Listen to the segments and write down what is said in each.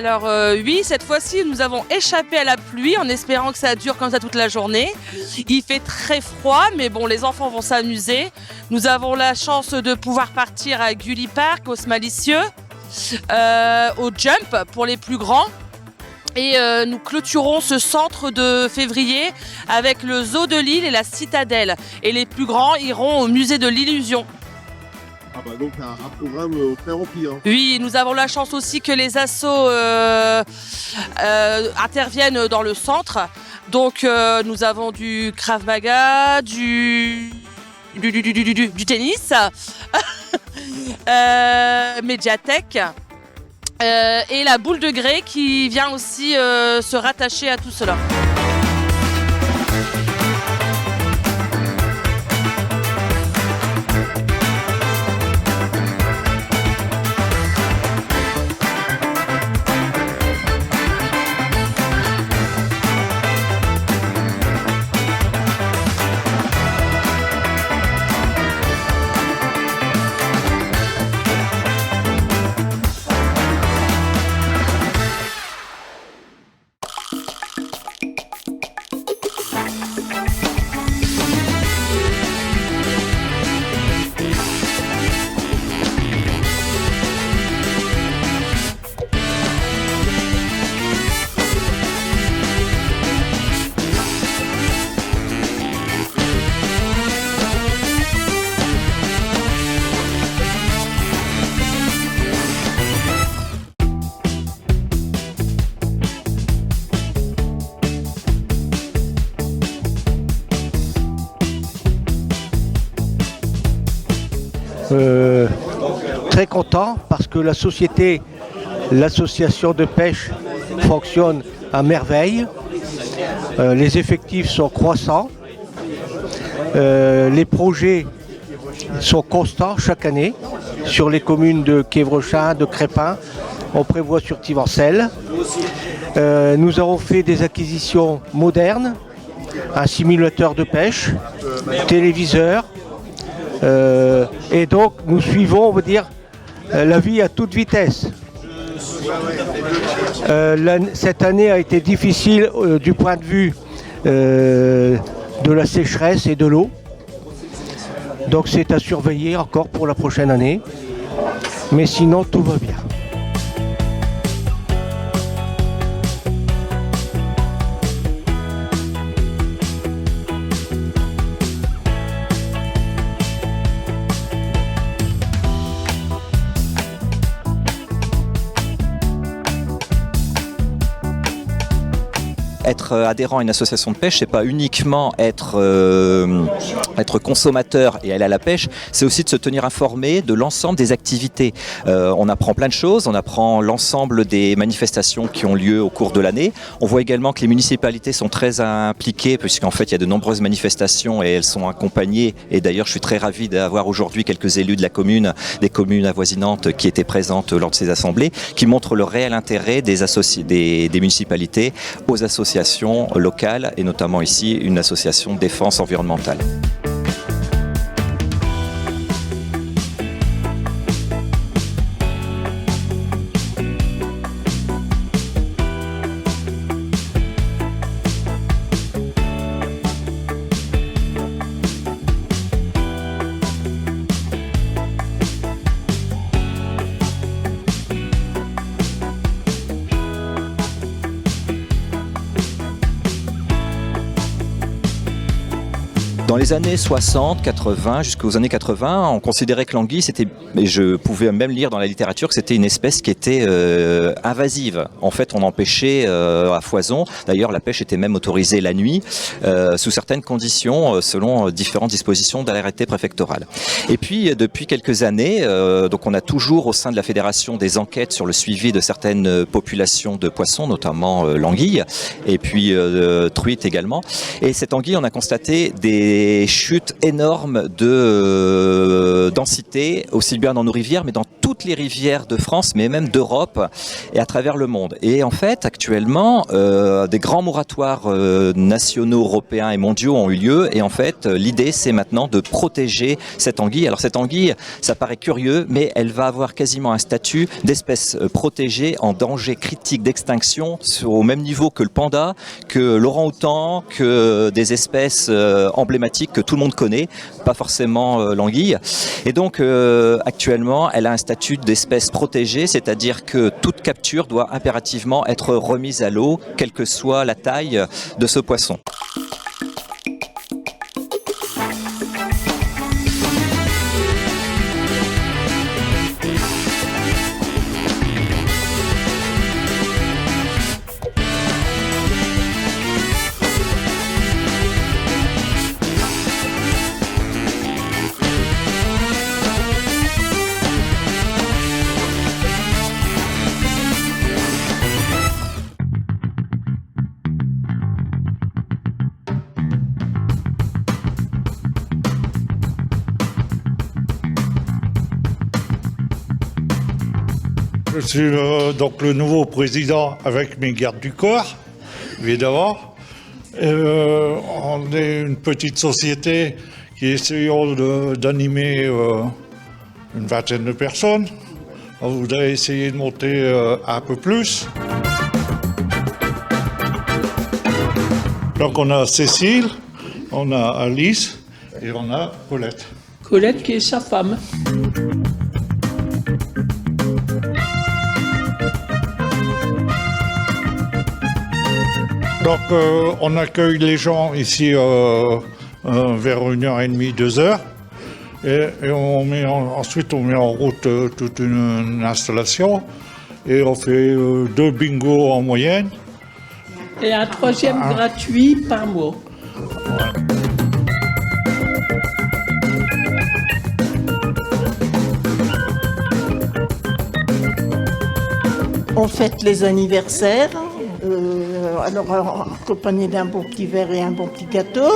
Alors oui, cette fois-ci, nous avons échappé à la pluie en espérant que ça dure comme ça toute la journée. Il fait très froid, mais bon, les enfants vont s'amuser. Nous avons la chance de pouvoir partir à Gulli Park, au Smalicieux, au Jump pour les plus grands. Et nous clôturons ce centre de février avec le zoo de Lille et la citadelle. Et les plus grands iront au musée de l'illusion. Ah bah donc un programme très rempli. Hein. Oui, nous avons la chance aussi que les assos interviennent dans le centre. Donc nous avons du Krav Maga, du tennis, Médiathèque et la boule de grès qui vient aussi se rattacher à tout cela. Très content parce que l'association de pêche fonctionne à merveille. Les effectifs sont croissants. Les projets sont constants chaque année sur les communes de Quiévrechin, de Crépin. On prévoit sur Tivancelles. Nous avons fait des acquisitions modernes, un simulateur de pêche, téléviseur. Et donc nous suivons, on va dire, la vie à toute vitesse. Cette année a été difficile du point de vue de la sécheresse et de l'eau. Donc c'est à surveiller encore pour la prochaine année. Mais sinon tout va bien. Être adhérent à une association de pêche, c'est pas uniquement être consommateur et aller à la pêche, c'est aussi de se tenir informé de l'ensemble des activités. On apprend plein de choses, on apprend l'ensemble des manifestations qui ont lieu au cours de l'année. On voit également que les municipalités sont très impliquées puisqu'en fait il y a de nombreuses manifestations et elles sont accompagnées. Et d'ailleurs je suis très ravi d'avoir aujourd'hui quelques élus de la commune, des communes avoisinantes qui étaient présentes lors de ces assemblées, qui montrent le réel intérêt des municipalités aux associations locales et notamment ici une association de défense environnementale. Dans les années 60, 80, jusqu'aux années 80, on considérait que l'anguille, et je pouvais même lire dans la littérature que c'était une espèce qui était invasive. En fait, on en pêchait à foison. D'ailleurs, la pêche était même autorisée la nuit, sous certaines conditions, selon différentes dispositions de l'arrêté préfectoral. Et puis, depuis quelques années, donc on a toujours au sein de la fédération des enquêtes sur le suivi de certaines populations de poissons, notamment l'anguille, et puis truite également. Et cette anguille, on a constaté des chutes énormes de densité, aussi bien dans nos rivières, mais dans tout toutes les rivières de France, mais même d'Europe et à travers le monde. Et en fait, actuellement, des grands moratoires nationaux, européens et mondiaux ont eu lieu. Et en fait, l'idée, c'est maintenant de protéger cette anguille. Alors cette anguille, ça paraît curieux, mais elle va avoir quasiment un statut d'espèce protégée en danger critique d'extinction, au même niveau que le panda, que l'orang-outan, que des espèces emblématiques que tout le monde connaît, pas forcément l'anguille. Et donc actuellement, elle a un statut d'espèce protégée, c'est-à-dire que toute capture doit impérativement être remise à l'eau, quelle que soit la taille de ce poisson. Je suis donc le nouveau président avec mes gardes du corps, évidemment. On est une petite société qui essayons d'animer une vingtaine de personnes. On voudrait essayer de monter un peu plus. Donc on a Cécile, on a Alice et on a Colette. Colette qui est sa femme. Donc on accueille les gens ici vers 1h30, 2h. Et ensuite on met en route toute une installation. Et on fait 2 bingos en moyenne. Et un troisième gratuit par mois. On fête les anniversaires, alors accompagné d'un bon petit verre et un bon petit gâteau.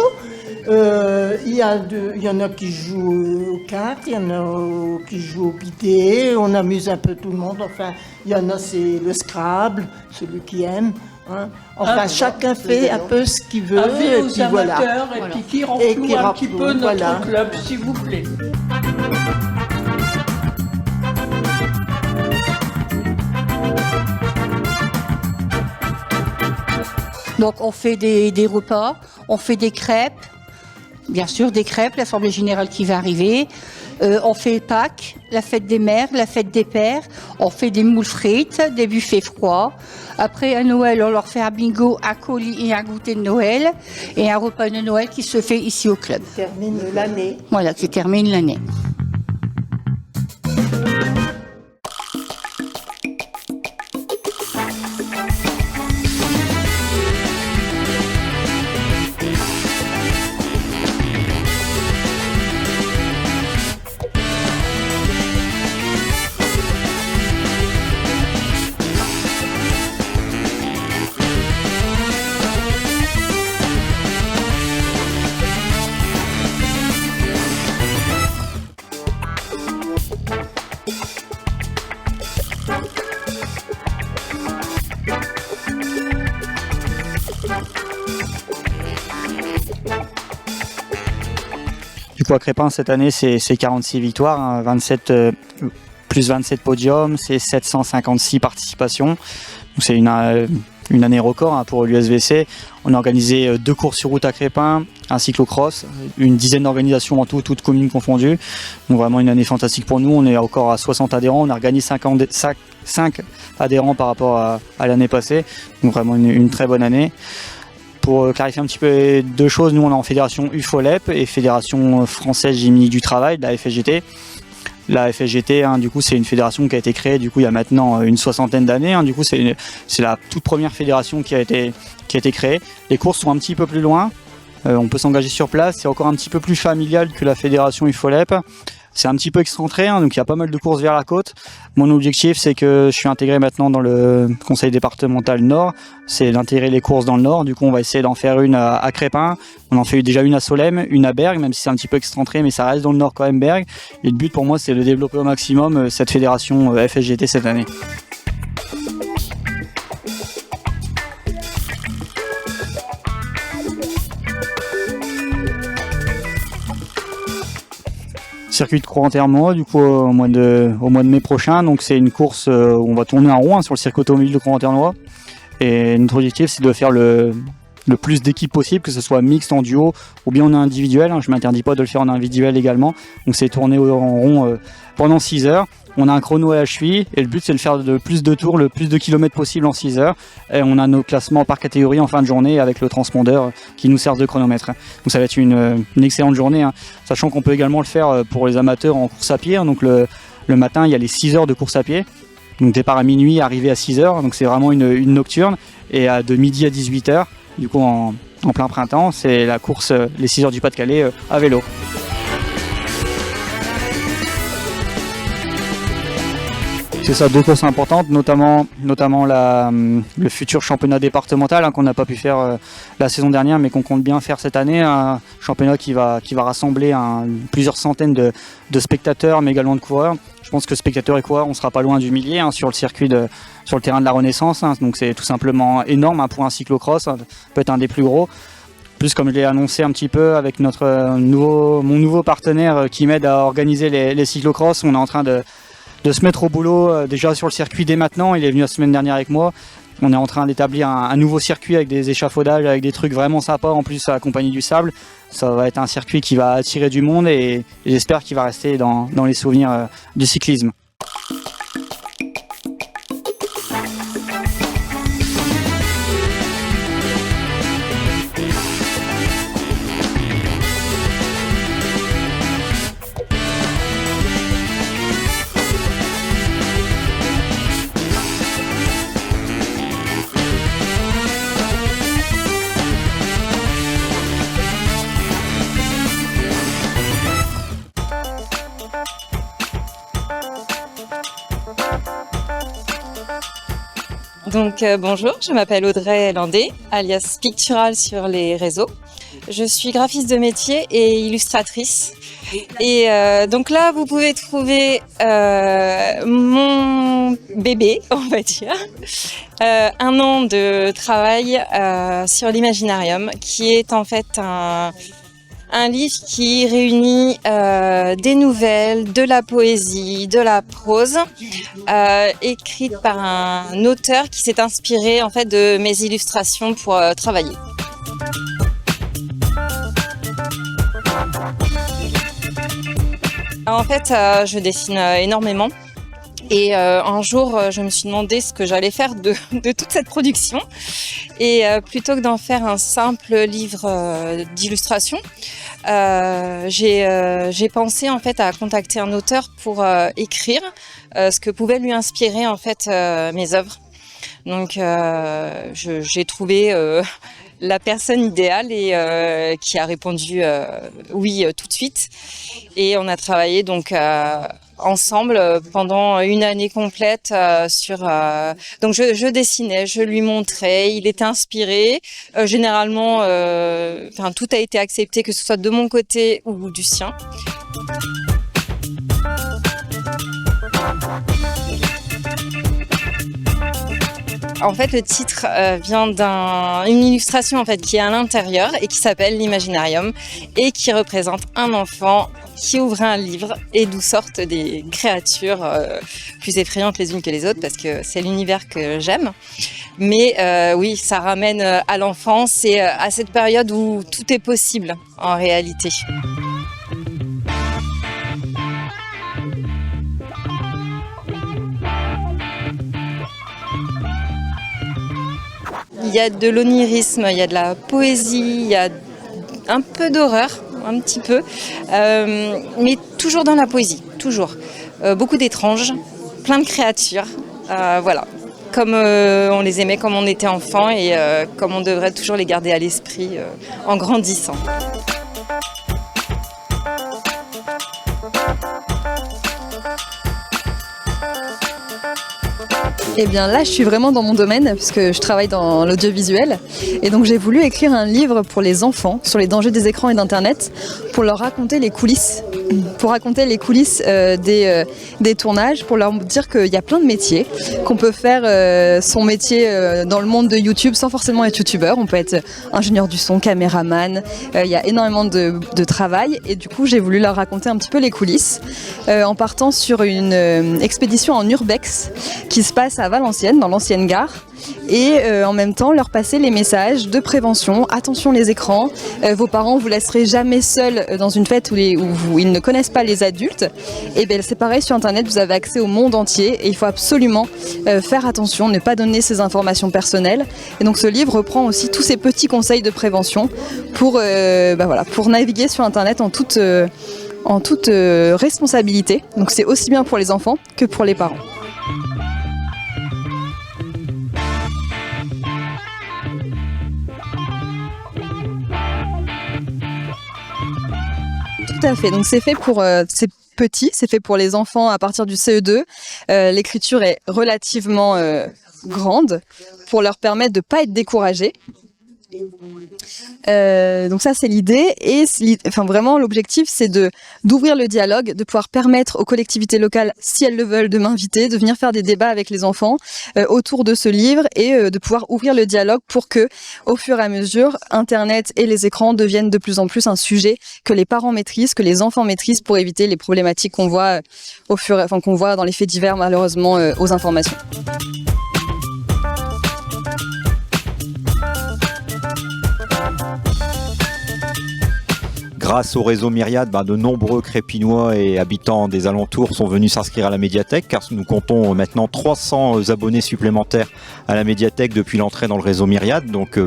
Il y en a qui jouent aux cartes, il y en a qui jouent au bidet, on amuse un peu tout le monde. Enfin, il y en a, c'est le Scrabble, celui qui aime. Hein. Enfin, chacun fait un peu ce qu'il veut. Avis aux puis amateurs voilà. et puis qui renfloue un petit peu notre club, s'il vous plaît. Donc on fait des repas, on fait des crêpes, bien sûr des crêpes, l'Assemblée Générale qui va arriver. On fait Pâques, la fête des mères, la fête des pères. On fait des moules frites, des buffets froids. Après, à Noël, on leur fait un bingo, un colis et un goûter de Noël. Et un repas de Noël qui se fait ici au club. Qui termine l'année. Voilà, qui termine l'année. Du coup, à Crépin, cette année, c'est 46 victoires, hein, 27, plus 27 podiums, c'est 756 participations. Donc, c'est une année record hein, pour l'USVC. On a organisé 2 courses sur route à Crépin, un cyclocross, une dizaine d'organisations en tout, toutes communes confondues. Donc vraiment une année fantastique pour nous. On est encore à 60 adhérents. On a regagné 5 adhérents par rapport à l'année passée. Donc vraiment une très bonne année. Pour clarifier un petit peu 2 choses, nous on est en fédération UFOLEP et fédération française Géminique du travail, la FSGT. La FSGT, hein, du coup, c'est une fédération qui a été créée du coup, il y a maintenant une 60aine d'années. Hein, du coup, c'est la toute première fédération qui a été créée. Les courses sont un petit peu plus loin. On peut s'engager sur place. C'est encore un petit peu plus familial que la fédération UFOLEP. C'est un petit peu excentré, hein, donc il y a pas mal de courses vers la côte. Mon objectif, c'est que je suis intégré maintenant dans le conseil départemental Nord, c'est d'intégrer les courses dans le Nord. Du coup, on va essayer d'en faire une à Crépin. On en fait déjà une à Solesmes, une à Bergues, même si c'est un petit peu excentré, mais ça reste dans le Nord quand même, Bergues. Et le but pour moi, c'est de développer au maximum cette fédération FSGT cette année. Circuit de Courant-Termois, du coup au mois de mai prochain. Donc c'est une course où on va tourner en rond sur le circuit automobile de Courant-Termois. Et notre objectif, c'est de faire le plus d'équipes possible, que ce soit mixte, en duo ou bien en individuel. Je ne m'interdis pas de le faire en individuel également. Donc c'est tourner en rond pendant 6 heures. On a un chrono à la cheville et le but c'est de faire le plus de tours, le plus de kilomètres possible en 6 heures. Et on a nos classements par catégorie en fin de journée avec le transpondeur qui nous sert de chronomètre. Donc ça va être une excellente journée, sachant qu'on peut également le faire pour les amateurs en course à pied. Donc le matin, il y a les 6 heures de course à pied. Donc départ à minuit, arrivée à 6 heures. Donc c'est vraiment une nocturne. Et de midi à 18 heures, du coup en plein printemps, c'est la course les 6 heures du Pas-de-Calais à vélo. C'est ça, 2 courses importantes, notamment le futur championnat départemental qu'on n'a pas pu faire la saison dernière, mais qu'on compte bien faire cette année. Un championnat qui va rassembler plusieurs centaines de spectateurs, mais également de coureurs. Je pense que spectateurs et coureurs, on sera pas loin du millier sur le circuit sur le terrain de la Renaissance. Donc c'est tout simplement énorme pour un cyclocross, peut être un des plus gros. Plus, comme je l'ai annoncé un petit peu avec mon nouveau partenaire qui m'aide à organiser les cyclocross, on est en train de se mettre au boulot déjà sur le circuit dès maintenant. Il est venu la semaine dernière avec moi. On est en train d'établir un nouveau circuit avec des échafaudages, avec des trucs vraiment sympas, en plus accompagné du sable. Ça va être un circuit qui va attirer du monde et j'espère qu'il va rester dans les souvenirs du cyclisme. Donc bonjour, je m'appelle Audrey Landé, alias Pictural sur les réseaux. Je suis graphiste de métier et illustratrice. Et donc là, vous pouvez trouver mon bébé, on va dire. 1 an de travail sur l'Imaginarium, qui est en fait un livre qui réunit des nouvelles, de la poésie, de la prose, écrite par un auteur qui s'est inspiré en fait de mes illustrations pour travailler. En fait, je dessine énormément. Et un jour, je me suis demandé ce que j'allais faire de toute cette production. Et plutôt que d'en faire un simple livre d'illustration, j'ai pensé en fait à contacter un auteur pour écrire ce que pouvaient lui inspirer en fait mes œuvres. Donc j'ai trouvé la personne idéale et qui a répondu oui tout de suite. Et on a travaillé donc ensemble pendant 1 année complète sur. Donc je dessinais, je lui montrais, il était inspiré. Généralement, tout a été accepté, que ce soit de mon côté ou du sien. En fait, le titre vient d'une illustration en fait qui est à l'intérieur et qui s'appelle l'Imaginarium et qui représente un enfant qui ouvre un livre et d'où sortent des créatures plus effrayantes les unes que les autres parce que c'est l'univers que j'aime. Mais oui, ça ramène à l'enfance et à cette période où tout est possible en réalité. Il y a de l'onirisme, il y a de la poésie, il y a un peu d'horreur, un petit peu, mais toujours dans la poésie, toujours. Beaucoup d'étranges, plein de créatures, voilà. Comme on les aimait, comme on était enfant et comme on devrait toujours les garder à l'esprit en grandissant. Eh bien là, je suis vraiment dans mon domaine puisque je travaille dans l'audiovisuel et donc j'ai voulu écrire un livre pour les enfants sur les dangers des écrans et d'Internet pour leur raconter les coulisses, des tournages, pour leur dire qu'il y a plein de métiers, qu'on peut faire son métier dans le monde de YouTube sans forcément être youtubeur. On peut être ingénieur du son, caméraman, il y a énormément de travail et du coup j'ai voulu leur raconter un petit peu les coulisses en partant sur une expédition en urbex qui se passe à Valenciennes, dans l'ancienne gare, et en même temps leur passer les messages de prévention. Attention les écrans, vos parents vous laisserez jamais seuls dans une fête où ils ne connaissent pas les adultes. Et bien c'est pareil, sur internet vous avez accès au monde entier et il faut absolument faire attention, ne pas donner ces informations personnelles. Et donc ce livre reprend aussi tous ces petits conseils de prévention pour naviguer sur internet en toute responsabilité. Donc c'est aussi bien pour les enfants que pour les parents. Tout à fait, donc c'est fait pour c'est petit, c'est fait pour les enfants à partir du CE2. L'écriture est relativement grande pour leur permettre de ne pas être découragés. Donc ça c'est l'idée et vraiment l'objectif c'est d'ouvrir le dialogue, de pouvoir permettre aux collectivités locales, si elles le veulent, de m'inviter, de venir faire des débats avec les enfants autour de ce livre et de pouvoir ouvrir le dialogue pour que au fur et à mesure Internet et les écrans deviennent de plus en plus un sujet que les parents maîtrisent, que les enfants maîtrisent pour éviter les problématiques qu'on voit qu'on voit dans les faits divers malheureusement aux informations. Grâce au réseau Myriade, de nombreux Crépinois et habitants des alentours sont venus s'inscrire à la médiathèque car nous comptons maintenant 300 abonnés supplémentaires à la médiathèque depuis l'entrée dans le réseau Myriade. Donc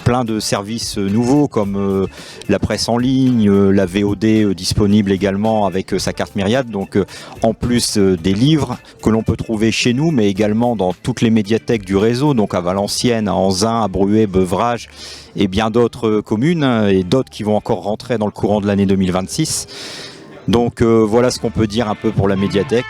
plein de services nouveaux comme la presse en ligne, la VOD disponible également avec sa carte Myriade. Donc en plus des livres que l'on peut trouver chez nous mais également dans toutes les médiathèques du réseau, donc à Valenciennes, à Anzin, à Bruay, Beuvrages et bien d'autres communes et d'autres qui vont encore rentrer dans le courant de l'année 2026. Donc voilà ce qu'on peut dire un peu pour la médiathèque.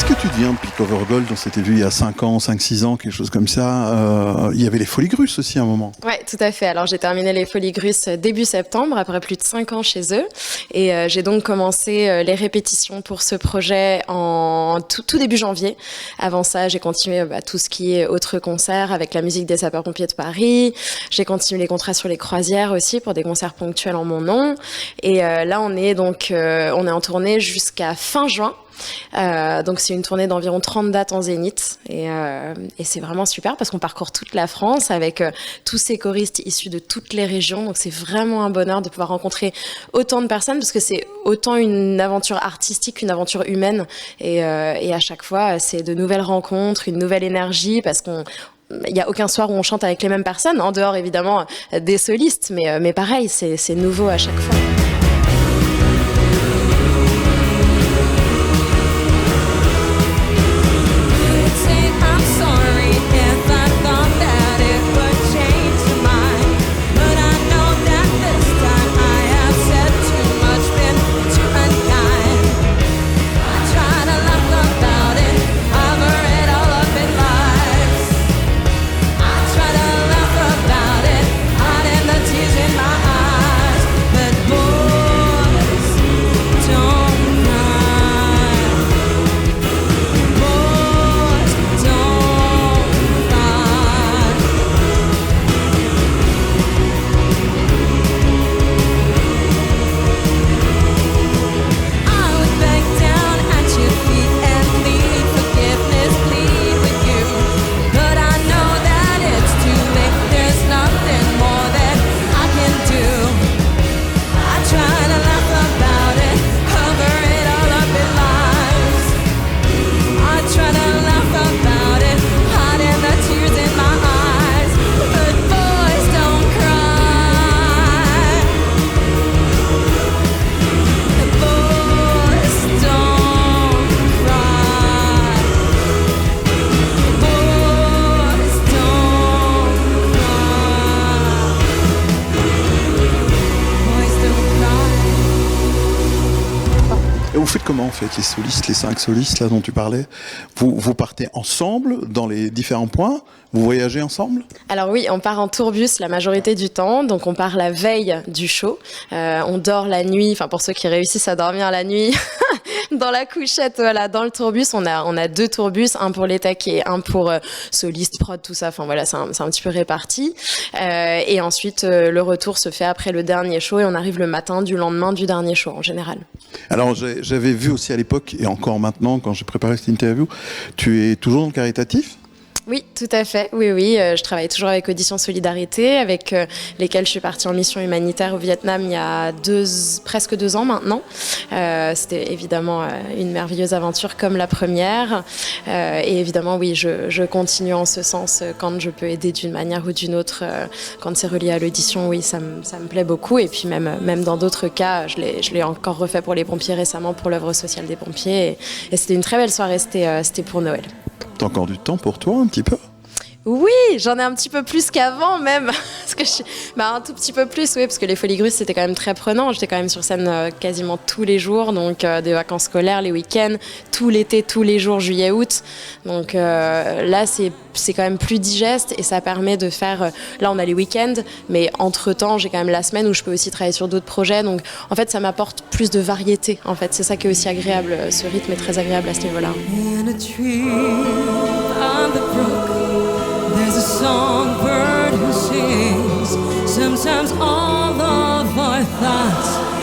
Qu'est-ce que tu deviens depuis Cover Gold? On s'était vu il y a 5 ans, 5-6 ans, quelque chose comme ça. Il y avait les Folies Grusses aussi à un moment. Ouais, tout à fait. Alors j'ai terminé les Folies Grusses début septembre, après plus de 5 ans chez eux. Et j'ai donc commencé les répétitions pour ce projet en tout début janvier. Avant ça, j'ai continué tout ce qui est autres concerts avec la musique des sapeurs-pompiers de Paris. J'ai continué les contrats sur les croisières aussi pour des concerts ponctuels en mon nom. Et là, on est en tournée jusqu'à fin juin. Donc c'est une tournée d'environ 30 dates en zénith et c'est vraiment super parce qu'on parcourt toute la France avec tous ces choristes issus de toutes les régions, donc c'est vraiment un bonheur de pouvoir rencontrer autant de personnes parce que c'est autant une aventure artistique qu'une aventure humaine et à chaque fois c'est de nouvelles rencontres, une nouvelle énergie parce il n'y a aucun soir où on chante avec les mêmes personnes, en dehors évidemment des solistes, mais pareil, c'est nouveau à chaque fois. Vous faites comment en fait les solistes, les 5 solistes là dont tu parlais? Vous partez ensemble dans les différents points? Vous voyagez ensemble? Alors oui, on part en tourbus la majorité du temps, donc on part la veille du show. On dort la nuit, enfin pour ceux qui réussissent à dormir la nuit, dans la couchette, voilà, dans le tourbus. On a 2 tourbus, un pour les taquets, un pour soliste, prod, tout ça. Enfin voilà, c'est un petit peu réparti. Et ensuite, le retour se fait après le dernier show et on arrive le matin du lendemain du dernier show en général. Alors j'avais vu aussi à l'époque, et encore maintenant quand j'ai préparé cette interview, tu es toujours dans le caritatif? Oui, tout à fait. Oui. Je travaille toujours avec Audition Solidarité, avec lesquels je suis partie en mission humanitaire au Vietnam il y a presque 2 ans maintenant. C'était évidemment une merveilleuse aventure comme la première. Et évidemment, oui, je continue en ce sens quand je peux aider d'une manière ou d'une autre. Quand c'est relié à l'audition, oui, ça me plaît beaucoup. Et puis même dans d'autres cas, je l'ai encore refait pour les pompiers récemment, pour l'œuvre sociale des pompiers. Et c'était une très belle soirée, c'était pour Noël. T'as encore du temps pour toi, un petit peu? Oui, j'en ai un petit peu plus qu'avant même. Parce que un tout petit peu plus, oui, parce que les Folies Grusses, c'était quand même très prenant. J'étais quand même sur scène quasiment tous les jours, donc des vacances scolaires, les week-ends, tout l'été, tous les jours, juillet, août. Donc là, c'est quand même plus digeste et ça permet de faire... là, on a les week-ends, mais entre-temps, j'ai quand même la semaine où je peux aussi travailler sur d'autres projets. Donc en fait, ça m'apporte plus de variété. En fait, c'est ça qui est aussi agréable. Ce rythme est très agréable à ce niveau-là. There's a songbird who sings. Sometimes all of our thoughts